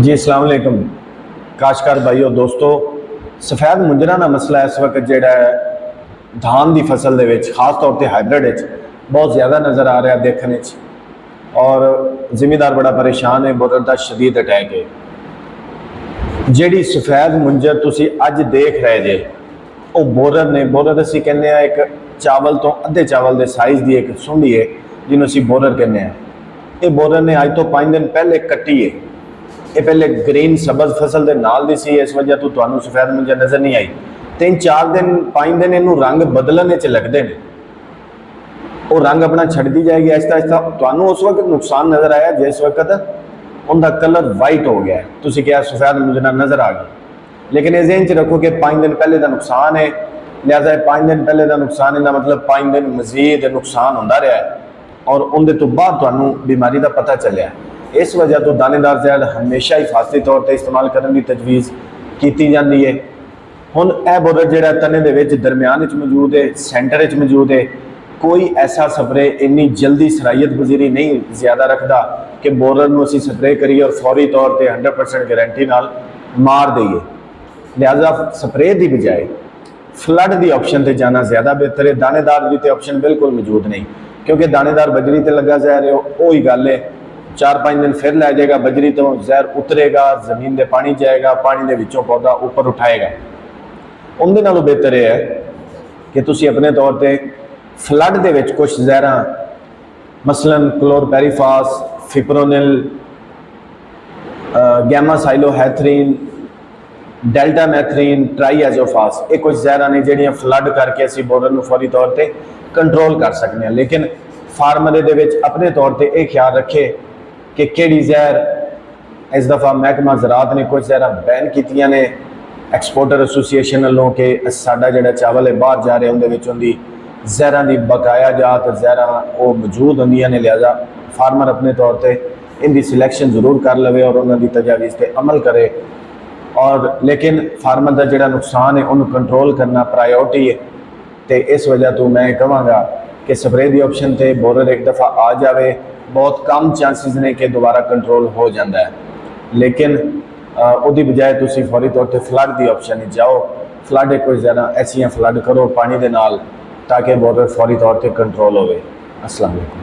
जी अस्सलाम वालेकुम काशकार भाईओ दोस्तों। सफेद मुंजरा का मसला इस वक्त जोड़ा है धान की फसल के खास तौर पर हाइब्रिड बहुत ज़्यादा नज़र आ रहा देखने और जिमीदार बड़ा परेशान है। बोरर का शदीद अटैक है। जी सफेद मुंजर तुसी अज देख रहे जे वो बोरर असी कहने एक चावल तो अद्धे चावल के साइज़ की एक सुंडी है जिन्होंने असी बोरर कहने। ये बोरर ने अज तो 5 दिन पहले कट्टी है। ये पहले ग्रीन सबज फसल के नाल दी सी, इस वजह तो तुहानू सफेद मुंजर नज़र नहीं आई। 3-4 दिन 5 दिन इनू रंग बदलने च लगते हैं, वो रंग अपना छड्डी जाएगी आहिस्ता आहिस्ता। तुहानू उस वक्त नुकसान नज़र आया जिस वक्त उनका कलर वाइट हो गया, तुसी क्या सफेद मुंजर नज़र आ गई। लेकिन ये ज़हन च रखो कि 5 दिन पहले का नुकसान है, लिहाजा 5 दिन पहले का नुकसान है मतलब 5 दिन मजीद नुकसान होता रहा है और उनके तो बाद तुहानू बीमारी का पता चलिया। इस वजह तो दानेदार जहर हमेशा हिफाजती तौर पर इस्तेमाल करने की तजवीज़ की जाती है। हुण यह बोरर जिहड़ा तने दे विच दरम्यान मौजूद है, सेंटर च मौजूद है। कोई ऐसा स्प्रे इन्नी जल्दी सरायत गुज़ीरी नहीं ज़्यादा रखता कि बोरर नूं असीं स्प्रे करिए और फौरी तौर पर 100% गारंटी नाल मार दईए। लिहाजा स्प्रे की बजाय फ्लड की ऑप्शन पर जाना ज़्यादा बेहतर है। दानेदार की तो ऑप्शन बिल्कुल मौजूद नहीं, क्योंकि दानेदार बजरी पर लगा जहर है, वो ही गल है। 4-5 दिन फिर लै जाएगा, बजरी तो जहर उतरेगा, जमीन के पानी जाएगा, पानी के विचों पौधा ऊपर उठाएगा। उनके नालों बेहतर यह है कि तुसी अपने तौर पर फ्लड के विच कुछ जहर मसलन क्लोरपैरीफास, फिप्रोनिल, गैमासाइलोहैथरीन, डेल्टामैथरीन, ट्राईएजोफास, ये कुछ जहर ने जिहड़ियां फ्लड करके असी बोरर नूं फौरी तौर पर कंट्रोल कर सकते हैं। लेकिन फार्मर दे विच अपने तौर पर यह ख्याल रखे कि किहड़ी जहर इस दफ़ा महकमा ज़राअत ने कुछ जहर बैन कीतियां ने एक्सपोर्टर एसोसीएशन वालों के साडा जिहड़ा चावल है बाहर जा रहा उहदे विच उहदी जहरां की बकाया जात जहरां वो मौजूद होंदियां ने। लिहाजा फार्मर अपने तौर पर इनकी सिलैक्शन जरूर कर लवे और उन्होंने तजावीज़ पर अमल करे। और लेकिन फार्मर का जिहड़ा नुकसान है उन्होंने कंट्रोल करना प्रायोरिटी है। तो इस वजह तो मैं कहांगा कि स्प्रे की ऑप्शन से बोरर एक दफ़ा आ जाए, बहुत कम चांसिस ने कि दोबारा कंट्रोल हो जाता है। लेकिन उसकी बजाय तुसी फौरी तौर पर फ्लड की ऑप्शन जाओ, फ्लड कुछ ज़्यादा ऐसियां फ्लड करो पानी के नाल ताकि बोरर फौरी तौर पर कंट्रोल हो। अस्सलाम वालेकुम।